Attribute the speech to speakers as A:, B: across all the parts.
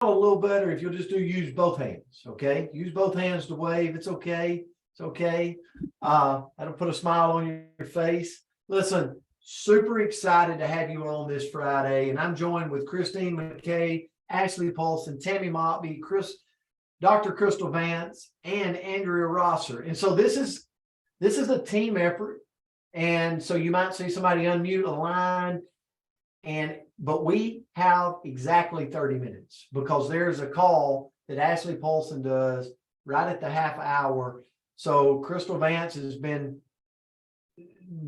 A: a little better if you'll just use both hands, okay? Use both hands to wave. It's okay. It's okay. That'll put a smile on your face. Listen, super excited to have you on this Friday. And I'm joined with Christine McKay, Ashley Paulson, Tammy Mockbee, Dr. Crystal Vance, and Andrea Rosser. And so this is a team effort. And so you might see somebody unmute a line, but we have exactly 30 minutes because there's a call that Ashley Paulson does right at the half hour. So Crystal Vance has been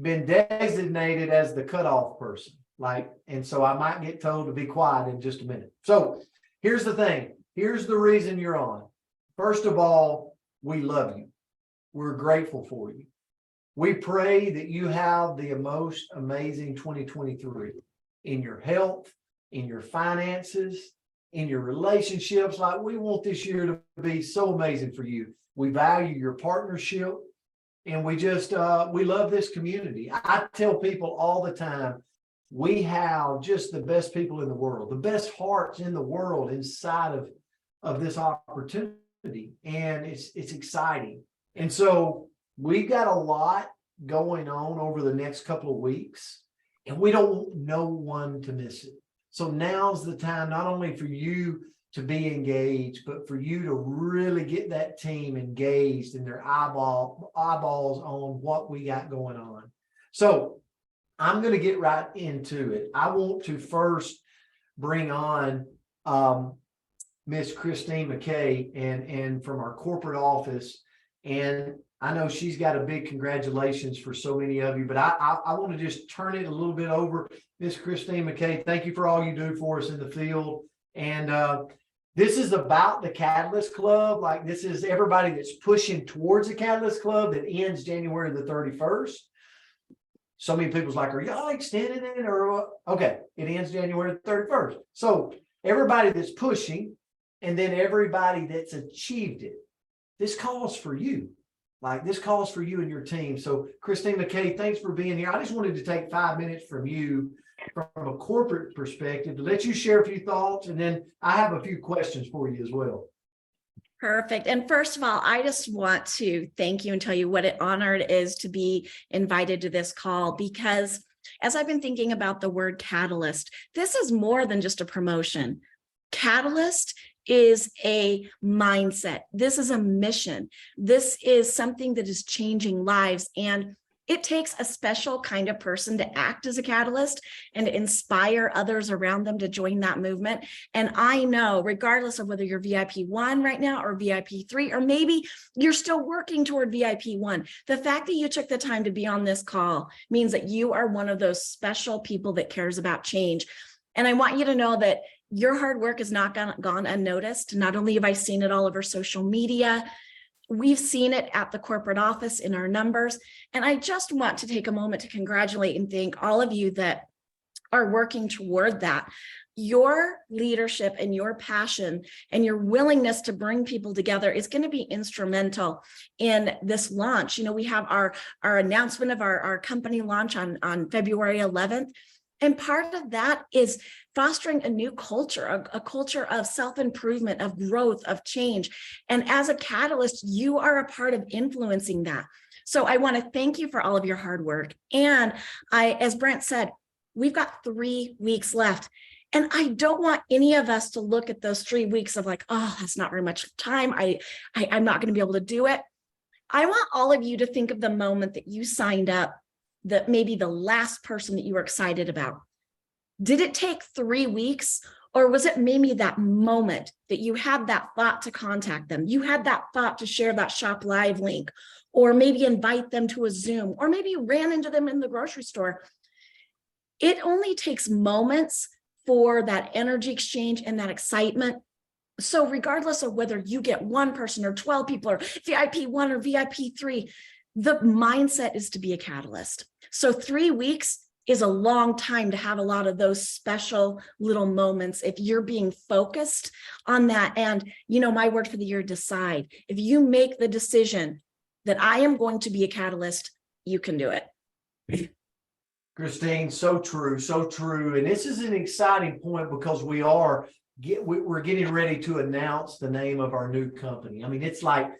A: designated as the cutoff person. And so I might get told to be quiet in just a minute. So here's the thing. Here's the reason you're on. First of all, we love you. We're grateful for you. We pray that you have the most amazing 2023 in your health, in your finances, in your relationships. Like, we want this year to be so amazing for you. We value your partnership, and we love this community. I tell people all the time, we have just the best people in the world, the best hearts in the world inside of this opportunity. And it's exciting. And so we've got a lot going on over the next couple of weeks, and we don't want no one to miss it. So now's the time, not only for you to be engaged, but for you to really get that team engaged in their eyeballs on what we got going on. So I'm going to get right into it. I want to first bring on Miss Christine McKay and from our corporate office. And I know she's got a big congratulations for so many of you, but I want to just turn it a little bit over. Miss Christine McKay, thank you for all you do for us in the field. And this is about the Catalyst Club. Like, this is everybody that's pushing towards the Catalyst Club that ends January the 31st. So many people's like, are y'all extending it or what? Okay, it ends January the 31st. So everybody that's pushing, and then everybody that's achieved it, this calls for you. Like, this calls for you and your team. So Christine McKay, thanks for being here. I just wanted to take 5 minutes from you from a corporate perspective to let you share a few thoughts, and then I have a few questions for you as well.
B: Perfect. And first of all, I just want to thank you and tell you what an honor it is to be invited to this call, because as I've been thinking about the word catalyst, this is more than just a promotion. Catalyst is a mindset. This is a mission. This is something that is changing lives. And it takes a special kind of person to act as a catalyst and to inspire others around them to join that movement. And I know, regardless of whether you're VIP 1 right now or VIP 3, or maybe you're still working toward VIP 1, the fact that you took the time to be on this call means that you are one of those special people that cares about change. And I want you to know that your hard work has not gone unnoticed. Not only have I seen it all over social media, we've seen it at the corporate office in our numbers. And I just want to take a moment to congratulate and thank all of you that are working toward that. Your leadership and your passion and your willingness to bring people together is going to be instrumental in this launch. You know, we have our announcement of our company launch on February 11th. And part of that is fostering a new culture, a culture of self-improvement, of growth, of change. And as a catalyst, you are a part of influencing that. So I want to thank you for all of your hard work. And as Brent said, we've got 3 weeks left. And I don't want any of us to look at those 3 weeks of like, oh, that's not very much time. I'm not going to be able to do it. I want all of you to think of the moment that you signed up, that maybe the last person that you were excited about. Did it take 3 weeks, or was it maybe that moment that you had that thought to contact them? You had that thought to share that Shop Live link, or maybe invite them to a Zoom, or maybe you ran into them in the grocery store. It only takes moments for that energy exchange and that excitement. So regardless of whether you get 1 person or 12 people or VIP 1 or VIP 3, the mindset is to be a catalyst. So 3 weeks is a long time to have a lot of those special little moments if you're being focused on that. And, you know, my word for the year, decide. If you make the decision that I am going to be a catalyst, you can do it.
A: Christine, so true, so true. And this is an exciting point because we are we're getting ready to announce the name of our new company. I mean, it's like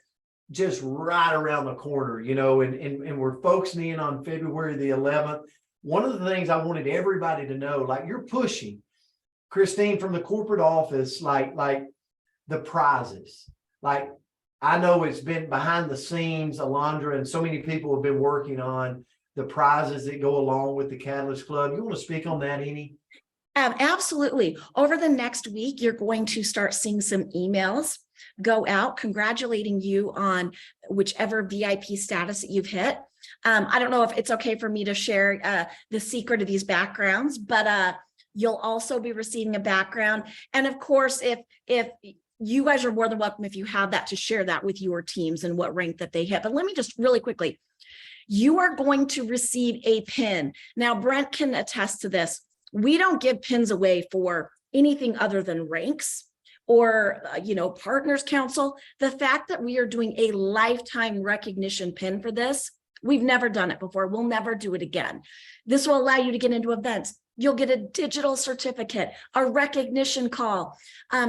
A: just right around the corner, you know, and we're focusing in on February the 11th. One of the things I wanted everybody to know, like you're pushing, Christine, from the corporate office, like the prizes. Like I know it's been behind the scenes, Alondra and so many people have been working on the prizes that go along with the Catalyst Club. You want to speak on that, Amy?
B: Absolutely. Over the next week, you're going to start seeing some emails go out congratulating you on whichever VIP status that you've hit. I don't know if it's okay for me to share the secret of these backgrounds, but you'll also be receiving a background. And of course, if you guys are more than welcome, if you have that, to share that with your teams and what rank that they hit. But let me just really quickly, you are going to receive a pin. Now, Brent can attest to this. We don't give pins away for anything other than ranks or, Partners Council. The fact that we are doing a lifetime recognition pin for this, we've never done it before. We'll never do it again. This will allow you to get into events. You'll get a digital certificate, a recognition call,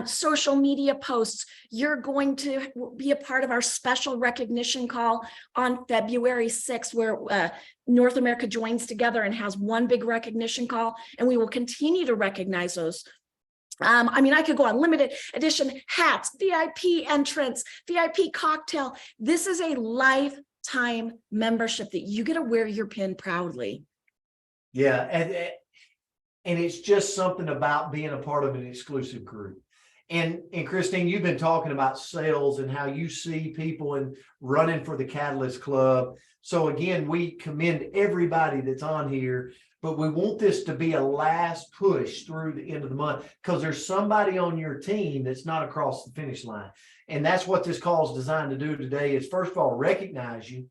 B: social media posts. You're going to be a part of our special recognition call on February 6th, where North America joins together and has one big recognition call, and we will continue to recognize those. I could go on. Limited edition hats, VIP entrance, VIP cocktail. This is a lifetime membership that you get to wear your pin proudly.
A: Yeah, and it's just something about being a part of an exclusive group. And Christine, you've been talking about sales and how you see people and running for the Catalyst Club. So again, we commend everybody that's on here, but we want this to be a last push through the end of the month, because there's somebody on your team that's not across the finish line. And that's what this call is designed to do today, is first of all, recognize you.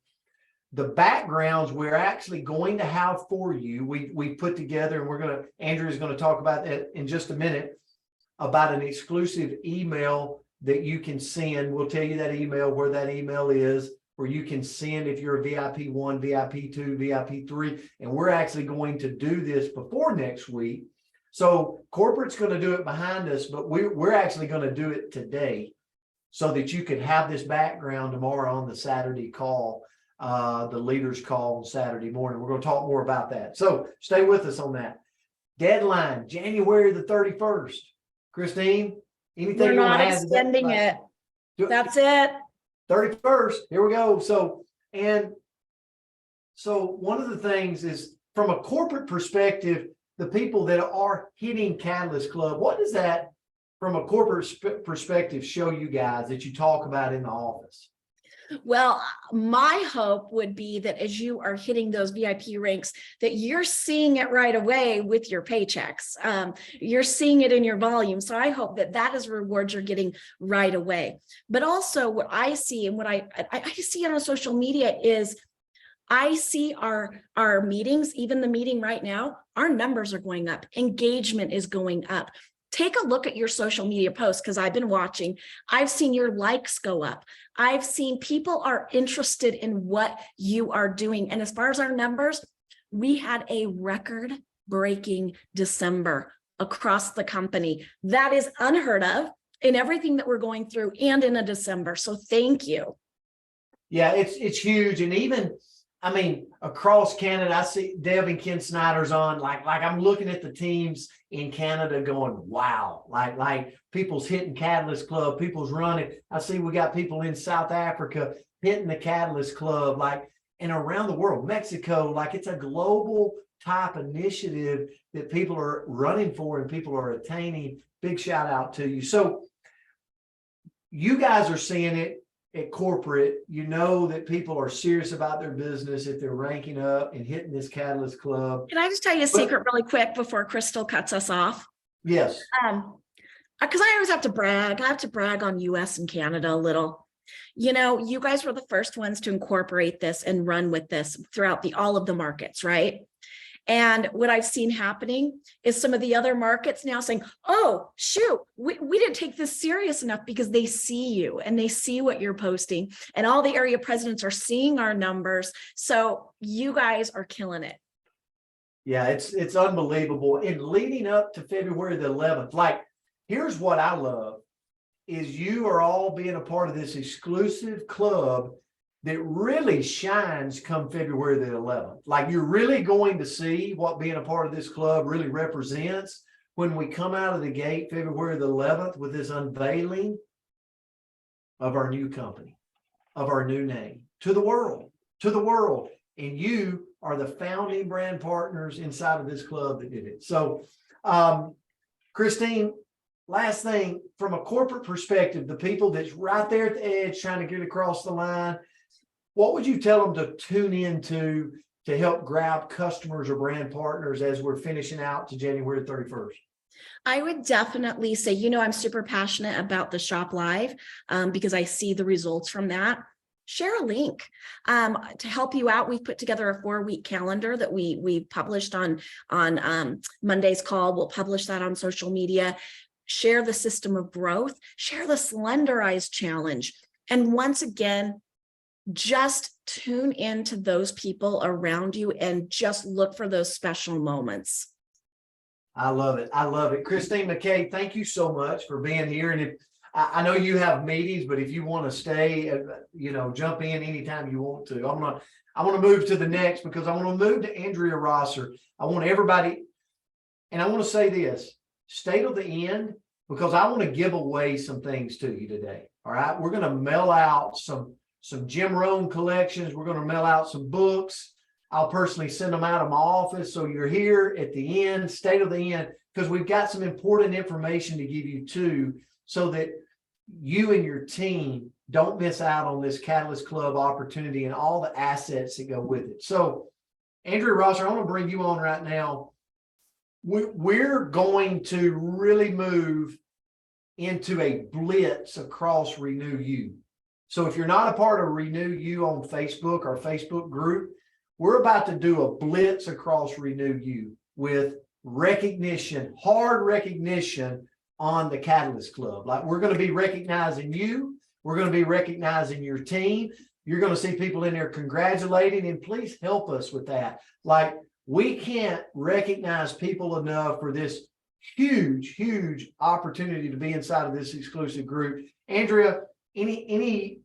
A: The backgrounds we're actually going to have for you, we put together, and Andrew is going to talk about that in just a minute, about an exclusive email that you can send. We'll tell you that email, where that email is, where you can send if you're a VIP 1, VIP 2, VIP 3. And we're actually going to do this before next week. So corporate's going to do it behind us, but we're actually going to do it today so that you can have this background tomorrow on the Saturday call. The leaders call on Saturday morning. We're going to talk more about that. So stay with us on that. Deadline, January the 31st. Christine, anything
B: We're
A: you want
B: not
A: to add?
B: extending it. That's it.
A: 31st. Here we go. So one of the things is, from a corporate perspective, the people that are hitting Catalyst Club, what does that, from a corporate perspective, show you guys that you talk about in the office?
B: Well, my hope would be that as you are hitting those VIP ranks, that you're seeing it right away with your paychecks. You're seeing it in your volume. So I hope that is rewards you're getting right away. But also what I see, and what I see on social media, is I see our meetings, even the meeting right now, our numbers are going up. Engagement is going up. Take a look at your social media posts, because I've been watching. I've seen your likes go up. I've seen people are interested in what you are doing. And as far as our numbers, we had a record-breaking December across the company. That is unheard of in everything that we're going through, and in a December. So thank you.
A: Yeah, it's huge. And even, across Canada, I see Deb and Ken Snyder's on. Like I'm looking at the teams in Canada going, wow, like people's hitting Catalyst Club, people's running. I see we got people in South Africa hitting the Catalyst Club, and around the world, Mexico, it's a global type initiative that people are running for and people are attaining. Big shout out to you. So you guys are seeing it at corporate. You know that people are serious about their business if they're ranking up and hitting this Catalyst Club.
B: Can I just tell you a secret really quick before Crystal cuts us off?
A: Yes.
B: Because I always have to brag. I have to brag on US and Canada a little. You guys were the first ones to incorporate this and run with this throughout all of the markets, right? And what I've seen happening is some of the other markets now saying, oh, shoot, we didn't take this serious enough, because they see you and they see what you're posting, and all the area presidents are seeing our numbers. So you guys are killing it.
A: Yeah, it's unbelievable. And leading up to February the 11th, here's what I love is you are all being a part of this exclusive club that really shines come February the 11th. Like you're really going to see what being a part of this club really represents when we come out of the gate February the 11th with this unveiling of our new company, of our new name to the world, to the world. And you are the founding brand partners inside of this club that did it. So, Christine, last thing, from a corporate perspective, the people that's right there at the edge trying to get across the line, what would you tell them to tune into to help grab customers or brand partners as we're finishing out to January 31st?
B: I would definitely say, I'm super passionate about the Shop Live because I see the results from that. Share a link to help you out. We've put together a 4-week calendar that we published on Monday's call. We'll publish that on social media. Share the system of growth. Share the Slenderize challenge. And once again, just tune into those people around you and just look for those special moments.
A: I love it. I love it. Christine McKay, thank you so much for being here. And if I know you have meetings, but if you want to stay, jump in anytime you want to. I want to move to the next because I want to move to Andrea Rosser. I want everybody, and I want to say this, stay till the end because I want to give away some things to you today. All right. We're going to mail out some Jim Rohn collections. We're going to mail out some books. I'll personally send them out of my office. So you're here at the end, stay till the end, because we've got some important information to give you too, so that you and your team don't miss out on this Catalyst Club opportunity and all the assets that go with it. So Andrea Rosser, I want to bring you on right now. We're going to really move into a blitz across Renew You. So if you're not a part of Renew You on Facebook, our Facebook group, we're about to do a blitz across Renew You with recognition, hard recognition on the Catalyst Club. Like we're going to be recognizing you. We're going to be recognizing your team. You're going to see people in there congratulating, and please help us with that. Like we can't recognize people enough for this huge, huge opportunity to be inside of this exclusive group. Andrea, any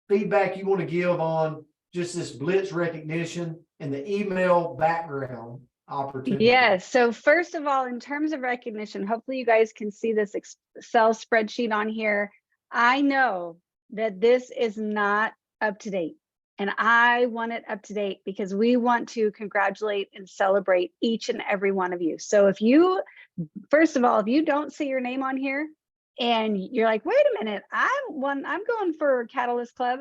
A: feedback you want to give on just this blitz recognition and the email background opportunity?
C: Yes. So first of all, in terms of recognition, hopefully you guys can see this Excel spreadsheet on here. I know that this is not up to date, and I want it up to date because we want to congratulate and celebrate each and every one of you. So if you, first of all, if you don't see your name on here and you're like, wait a minute, I'm going for Catalyst Club,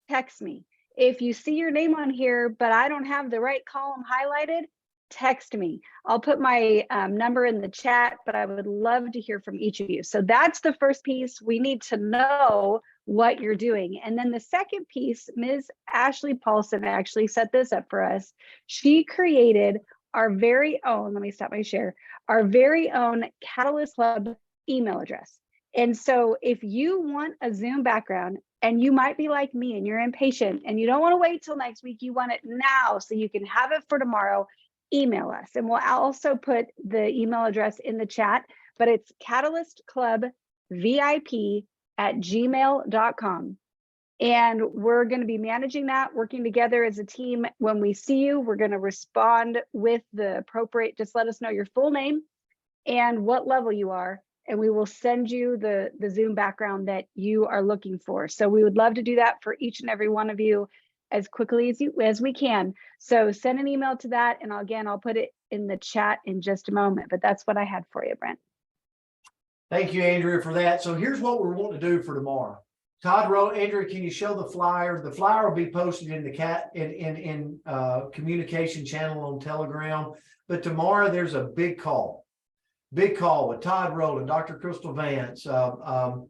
C: text me. If you see your name on here, but I don't have the right column highlighted, text me. I'll put my number in the chat, but I would love to hear from each of you. So that's the first piece. We need to know what you're doing. And then the second piece, Ms. Ashley Paulson actually set this up for us. She created our very own, let me stop my share, our very own Catalyst Club email address. And so if you want a Zoom background, and you might be like me and you're impatient and you don't want to wait till next week, you want it now so you can have it for tomorrow, email us. And we'll also put the email address in the chat, but it's catalystclubvip@gmail.com. And we're going to be managing that, working together as a team. When we see you, we're going to respond with the appropriate, just let us know your full name and what level you are, and we will send you the Zoom background that you are looking for. So we would love to do that for each and every one of you as quickly as we can. So send an email to that, and again, I'll put it in the chat in just a moment, but that's what I had for you, Brent.
A: Thank you, Andrea, for that. So here's what we're wanting to do for tomorrow. Todd wrote, Andrea, can you show the flyer? The flyer will be posted in the communication channel on Telegram, but tomorrow there's a big call with Todd Rowland, Dr. Crystal Vance, Ken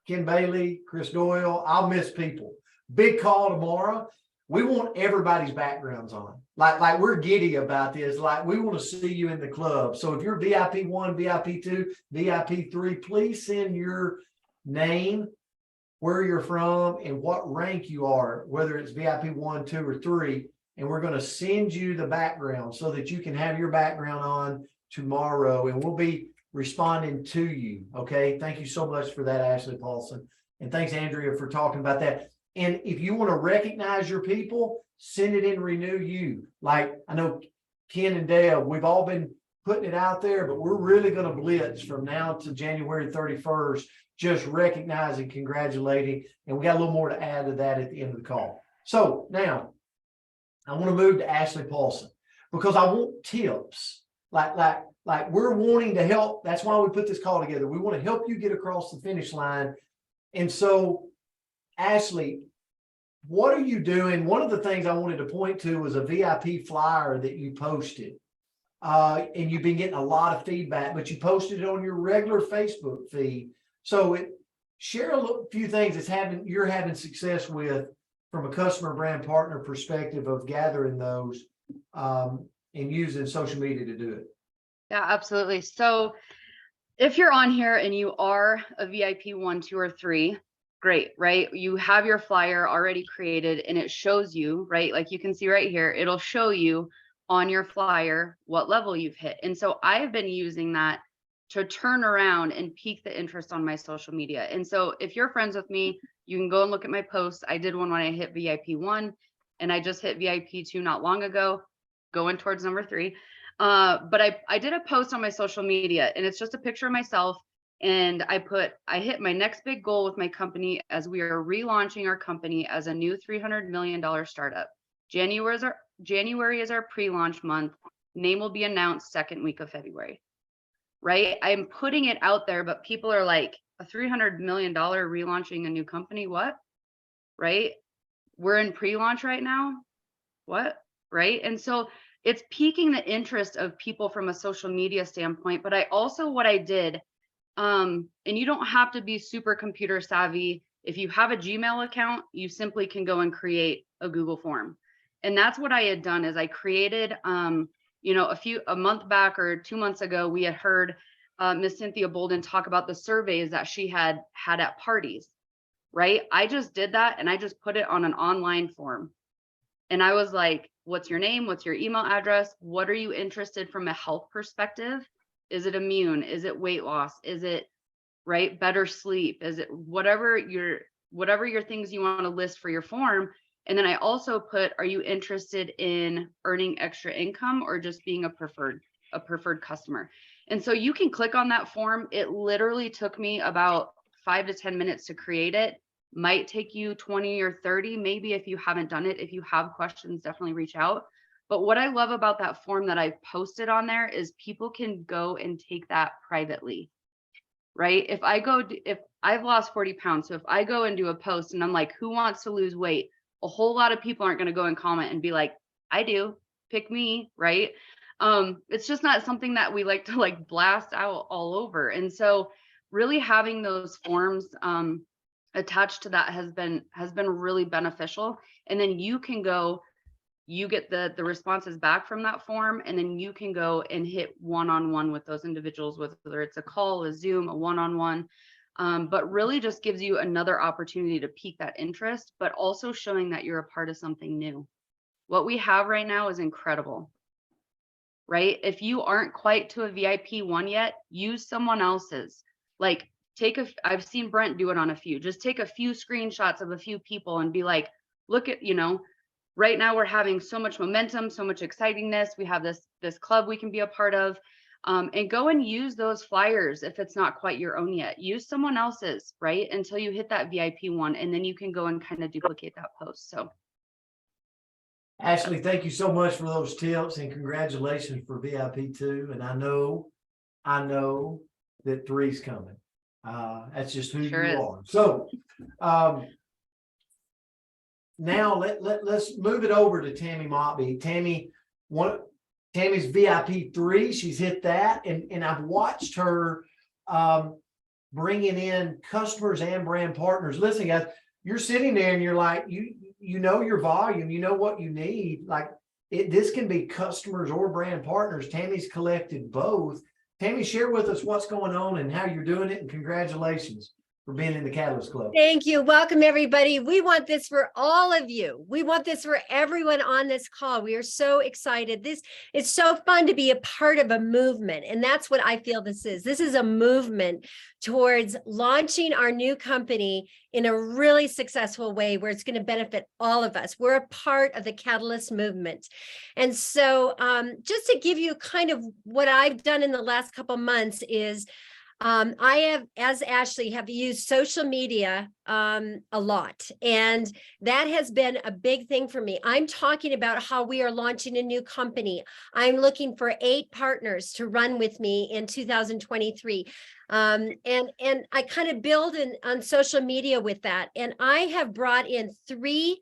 A: Bailey, Chris Doyle. I'll miss people. Big call tomorrow. We want everybody's backgrounds on. Like we're giddy about this. Like we want to see you in the club. So if you're VIP 1, VIP 2, VIP 3, please send your name, where you're from, and what rank you are, whether it's VIP 1, 2, or 3. and we're going to send you the background so that you can have your background on tomorrow, and we'll be responding to you. Okay. Thank you so much for that, Ashley Paulson. And thanks, Andrea, for talking about that. And if you want to recognize your people, send it in Renew You. Like I know Ken and Dale, we've all been putting it out there, but we're really going to blitz from now to January 31st, just recognizing, congratulating. And we got a little more to add to that at the end of the call. So now I want to move to Ashley Paulson because I want tips. Like we're wanting to help. That's why we put this call together. We want to help you get across the finish line. And so, Ashley, what are you doing? One of the things I wanted to point to was a VIP flyer that you posted. And you've been getting a lot of feedback, but you posted it on your regular Facebook feed. So share a few things you're having success with from a customer brand partner perspective of gathering those and using social media to do it.
D: Yeah, absolutely. So if you're on here and you are a VIP 1, 2, or 3, great, right? You have your flyer already created and it shows you, right? Like you can see right here, it'll show you on your flyer what level you've hit. And so I've been using that to turn around and pique the interest on my social media. And so if you're friends with me, you can go and look at my posts. I did one when I hit VIP 1 and I just hit VIP 2 not long ago, going towards number 3. But I did a post on my social media and it's just a picture of myself. And I hit my next big goal with my company as we are relaunching our company as a new $300 million startup. January is our pre-launch month. Name will be announced second week of February, right? I'm putting it out there, but people are like, a $300 million relaunching a new company, what? Right? We're in pre-launch right now. What? Right? And so it's piquing the interest of people from a social media standpoint. But what I did, and you don't have to be super computer savvy. If you have a Gmail account, you simply can go and create a Google form. And that's what I had done is I created, a month back or 2 months ago, we had heard Miss Cynthia Bolden talk about the surveys that she had at parties, right? I just did that and I just put it on an online form. And I was like, what's your name? What's your email address? What are you interested from a health perspective? Is it immune? Is it weight loss? Is it right? Better sleep? Is it whatever your things you want to list for your form? And then I also put, are you interested in earning extra income or just being a preferred customer? And so you can click on that form. It literally took me about 5 to 10 minutes to create it. Might take you 20 or 30, maybe if you haven't done it. If you have questions, definitely reach out. But what I love about that form that I posted on there is people can go and take that privately, right? If I've lost 40 pounds, so if I go and do a post and I'm like, who wants to lose weight? A whole lot of people aren't going to go and comment and be like, I do, pick me, right? It's just not something that we like to blast out all over. And so really having those forms attached to that has been really beneficial. And then you can go, you get the responses back from that form, and then you can go and hit one-on-one with those individuals, whether it's a call, a Zoom, a one-on-one, but really just gives you another opportunity to pique that interest, but also showing that you're a part of something new. What we have right now is incredible, right? If you aren't quite to a VIP 1 yet, use someone else's. I've seen Brent do it on a few. Just take a few screenshots of a few people and be like, look at, right now we're having so much momentum, so much excitingness. We have this club we can be a part of, and go and use those flyers. If it's not quite your own yet, use someone else's, right? Until you hit that VIP 1, and then you can go and kind of duplicate that post. So
A: Ashley, thank you so much for those tips and congratulations for VIP 2. And I know that 3's coming. That's just who
D: Sure
A: you
D: is.
A: are. So now let's move it over to Tammy Motby. Tammy's VIP 3, she's hit that, and I've watched her bringing in customers and brand partners. Listen, guys, you're sitting there and you're like, you know your volume, you know what you need. This can be customers or brand partners. Tammy's collected both. Tammy, share with us what's going on and how you're doing it, and congratulations. for being in the Catalyst Club.
E: Thank you. Welcome, everybody. We want this for all of you. We want this for everyone on this call. We are so excited. This is so fun to be a part of a movement. And that's what I feel this is. This is a movement towards launching our new company in a really successful way where it's going to benefit all of us. We're a part of the Catalyst movement. And so just to give you kind of what I've done in the last couple months is I have, as Ashley, have used social media a lot, and that has been a big thing for me. I'm talking about how we are launching a new company. I'm looking for 8 partners to run with me in 2023. And I kind of build on social media with that. And I have brought in 3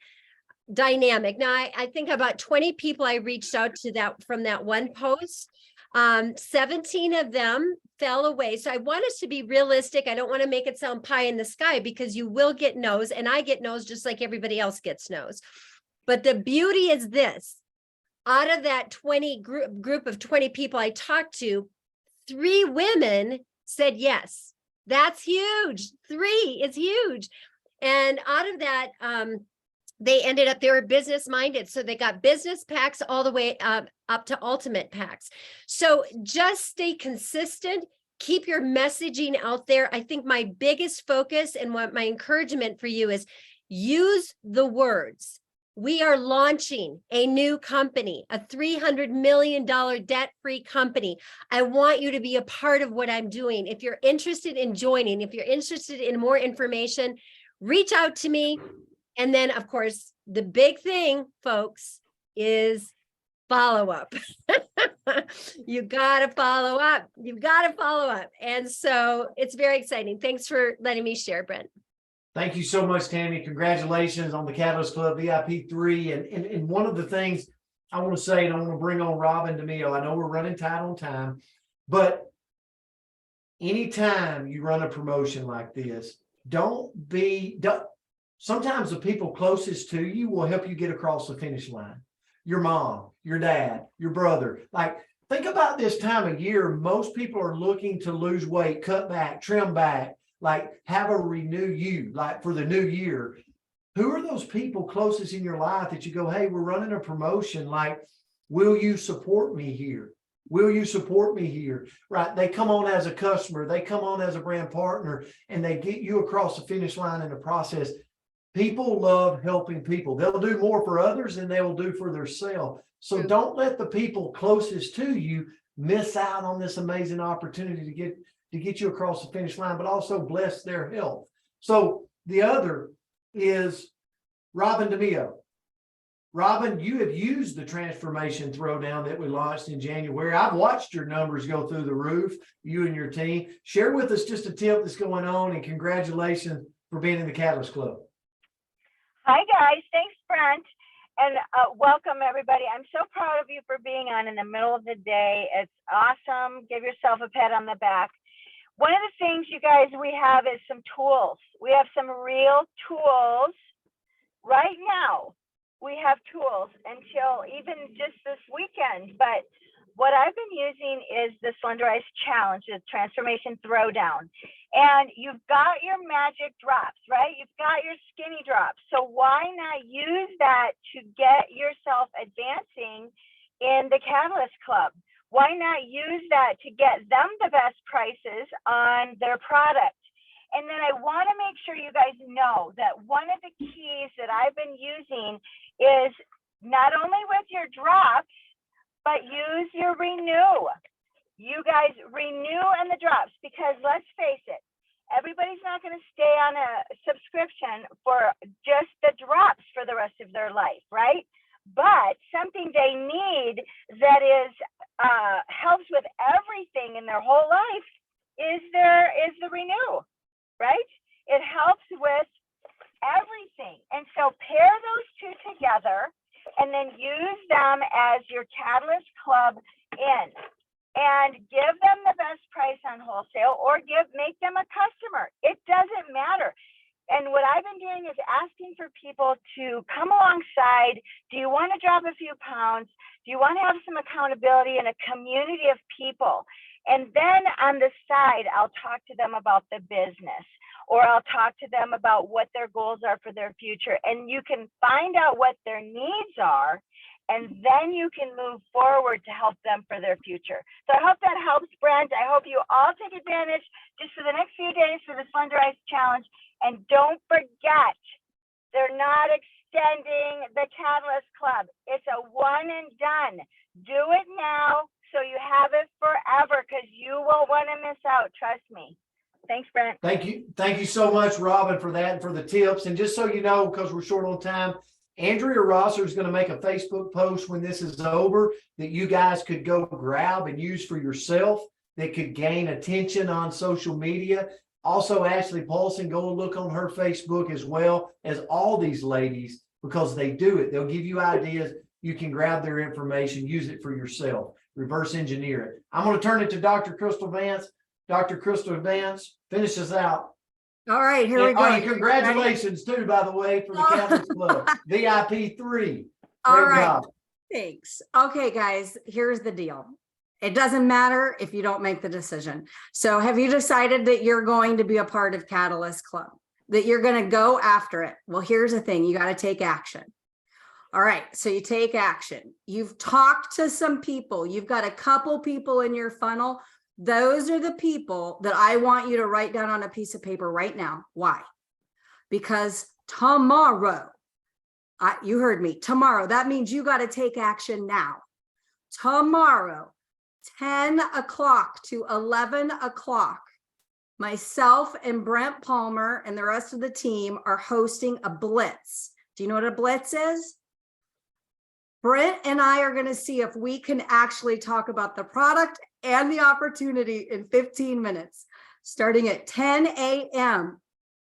E: dynamic. Now, I think about 20 people I reached out to that from that one post. 17 of them fell away. So I want us to be realistic. I don't want to make it sound pie in the sky because you will get no's, and I get no's just like everybody else gets no's. But the beauty is this: out of that 20 group of 20 people I talked to, 3 women said yes. That's huge. 3 is huge. And out of that, they were business minded. So they got business packs all the way up to ultimate packs. So just stay consistent, keep your messaging out there. I think my biggest focus and what my encouragement for you is use the words. We are launching a new company, a $300 million debt-free company. I want you to be a part of what I'm doing. If you're interested in joining, if you're interested in more information, reach out to me. And then, of course, the big thing, folks, is follow up. You got to follow up. You've got to follow up. And so it's very exciting. Thanks for letting me share, Brent.
A: Thank you so much, Tammy. Congratulations on the Catalyst Club VIP 3. And one of the things I want to say, and I want to bring on Robin DeMille. I know we're running tight on time, but anytime you run a promotion like this, sometimes the people closest to you will help you get across the finish line. Your mom, your dad, your brother. Like, think about this time of year. Most people are looking to lose weight, cut back, trim back, like have a renew you, like for the new year. Who are those people closest in your life that you go, hey, we're running a promotion. Like, will you support me here? Will you support me here? Right. They come on as a customer. They come on as a brand partner, and they get you across the finish line in the process. People love helping people. They'll do more for others than they will do for themselves. So don't let the people closest to you miss out on this amazing opportunity to get you across the finish line, but also bless their health. So the other is Robin DeMille. Robin, you have used the Transformation Throwdown that we launched in January. I've watched your numbers go through the roof, you and your team. Share with us just a tip that's going on, and congratulations for being in the Catalyst Club.
F: Hi, guys. Thanks, Brent. And welcome, everybody. I'm so proud of you for being on in the middle of the day. It's awesome. Give yourself a pat on the back. One of the things, you guys, we have is some tools. We have some real tools right now. We have tools until even just this weekend. But what I've been using is the Slenderize Challenge, the Transformation Throwdown. And you've got your magic drops, right? You've got your skinny drops. So why not use that to get yourself advancing in the Catalyst Club? Why not use that to get them the best prices on their product? And then I want to make sure you guys know that one of the keys that I've been using is not only with your drops, but use your renew. You guys renew in the drops, because let's face it, everybody's not going to stay on a subscription for just the drops for the rest of their life, right? But something they need that is helps with everything in their whole life is the renew, right? It helps with everything. And so pair those two together and then use them as your Catalyst Club in. And give them the best price on wholesale, or make them a customer. It doesn't matter. And what I've been doing is asking for people to come alongside. Do you want to drop a few pounds? Do you want to have some accountability in a community of people? And then on the side, I'll talk to them about the business. or I'll talk to them about what their goals are for their future. And you can find out what their needs are, and then you can move forward to help them for their future. So I hope that helps, Brent. I hope you all take advantage just for the next few days for this Fundrise Challenge. And don't forget, they're not extending the Catalyst Club. It's a one and done. Do it now so you have it forever, because you won't want to miss out. Trust me. Thanks, Brent.
A: Thank you. Thank you so much, Robin, for that and for the tips. And just so you know, because we're short on time, Andrea Rosser is going to make a Facebook post when this is over that you guys could go grab and use for yourself that could gain attention on social media. Also, Ashley Paulson, go look on her Facebook as well as all these ladies, because they do it. They'll give you ideas. You can grab their information, use it for yourself, reverse engineer it. I'm going to turn it to Dr. Crystal Vance. Dr. Crystal Vance, finish us out.
G: All right, here we
A: And,
G: go.
A: and congratulations too, by the way, for the Catalyst Club, VIP 3.
G: All
A: Great
G: right.
A: job.
G: Thanks. Okay, guys, here's the deal. It doesn't matter if you don't make the decision. So have you decided that you're going to be a part of Catalyst Club, that you're going to go after it? Well, here's the thing. You got to take action. All right. So you take action. You've talked to some people. You've got a couple people in your funnel. Those are the people that I want you to write down on a piece of paper right now. Why? Because tomorrow, you heard me, tomorrow, that means you got to take action now. Tomorrow, 10 o'clock to 11 o'clock, myself and Brent Palmer and the rest of the team are hosting a blitz. Do you know what a blitz is? Brent and I are going to see if we can actually talk about the product and the opportunity in 15 minutes, starting at 10 a.m.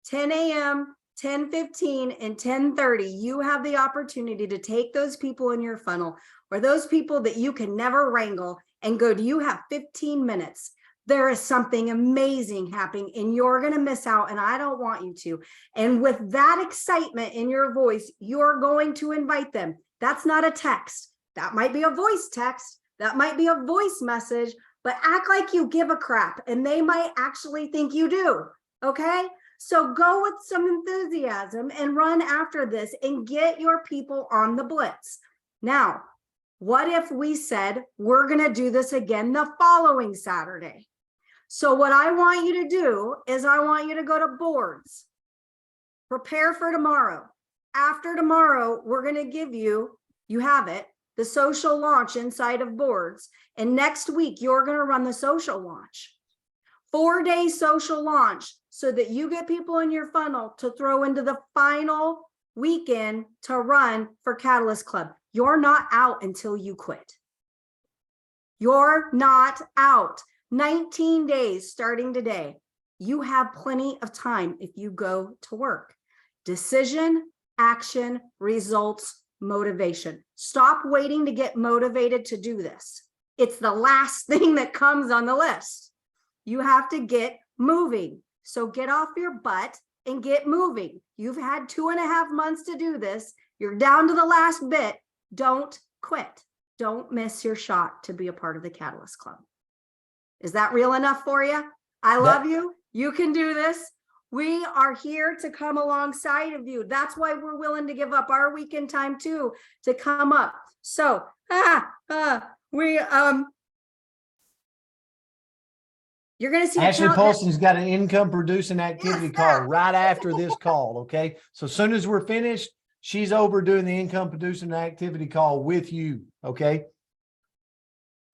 G: 10 a.m., 10:15, and 10:30. You have the opportunity to take those people in your funnel, or those people that you can never wrangle, and go, do you have 15 minutes? There is something amazing happening and you're going to miss out, and I don't want you to. And with that excitement in your voice, you're going to invite them. That's not a text. That might be a voice text. That might be a voice message, but act like you give a crap and they might actually think you do. Okay? So go with some enthusiasm and run after this and get your people on the blitz. Now, what if we said we're going to do this again the following Saturday? So what I want you to do is I want you to go to boards. Prepare for tomorrow. After tomorrow, we're going to give you have it, the social launch inside of boards. And next week, you're going to run the social launch. 4-day social launch so that you get people in your funnel to throw into the final weekend to run for Catalyst Club. You're not out until you quit. You're not out. 19 days starting today. You have plenty of time if you go to work. Decision, action, results, motivation. Stop waiting to get motivated to do this. It's the last thing that comes on the list. You have to get moving. So get off your butt and get moving. You've had 2.5 months to do this. You're down to the last bit. Don't quit. Don't miss your shot to be a part of the Catalyst Club. Is that real enough for you? I love you. You can do this. We are here to come alongside of you. That's why we're willing to give up our weekend time too, to come up. So, you're going to see
A: Ashley Paulson's got an income producing activity call right after this call. Okay. So as soon as we're finished, she's over doing the income producing activity call with you. Okay.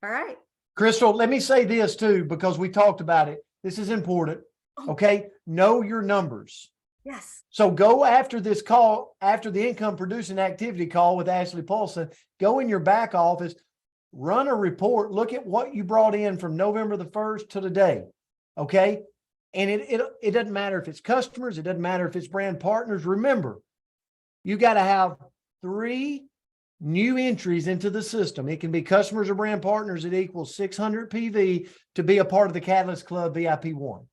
G: All right.
A: Crystal, let me say this too, because we talked about it. This is important. Okay. Know your numbers.
G: Yes.
A: So go after this call, after the income producing activity call with Ashley Paulson, go in your back office, run a report, look at what you brought in from November the 1st to today. Okay. And it doesn't matter if it's customers. It doesn't matter if it's brand partners. Remember, you got to have 3 new entries into the system. It can be customers or brand partners. It equals 600 PV to be a part of the Catalyst Club VIP 1.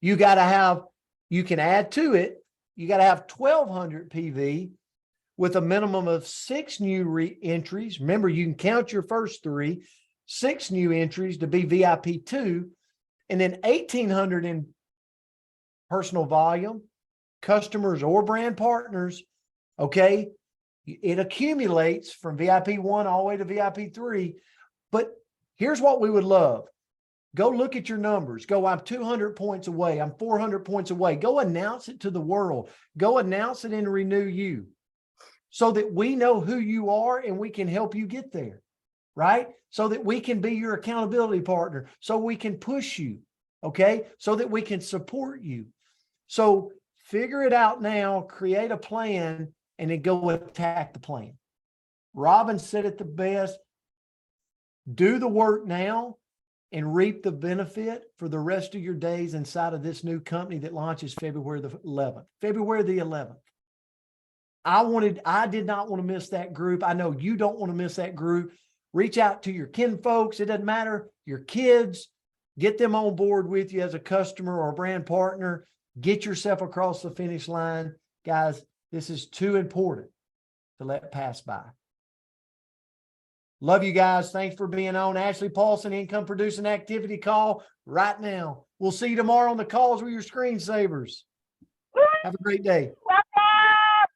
A: You got to have, you can add to it, you got to have 1,200 PV with a minimum of 6 new entries. Remember, you can count your first 3, 6 new entries to be VIP 2, and then 1,800 personal volume, customers or brand partners, okay, it accumulates from VIP 1 all the way to VIP 3. But here's what we would love. Go look at your numbers. Go, I'm 200 points away. I'm 400 points away. Go announce it to the world. Go announce it in Renew You so that we know who you are and we can help you get there, right? So that we can be your accountability partner, so we can push you, okay? So that we can support you. So figure it out now, create a plan, and then go attack the plan. Robin said it the best. Do the work now and reap the benefit for the rest of your days inside of this new company that launches February the 11th. February the 11th. I did not want to miss that group. I know you don't want to miss that group. Reach out to your kin folks. It doesn't matter. Your kids, get them on board with you as a customer or a brand partner. Get yourself across the finish line. Guys, this is too important to let pass by. Love you guys. Thanks for being on. Ashley Paulson, income producing activity call right now. We'll see you tomorrow on the calls with your screensavers. Have a great day.
F: Welcome.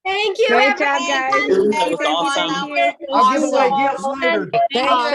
E: Thank you.
C: Great job,
E: everybody.
C: guys.
E: Thank you.
C: Thank you.
E: Thank you.
A: I'll give away
E: Awesome.
A: gifts later.
E: Thanks,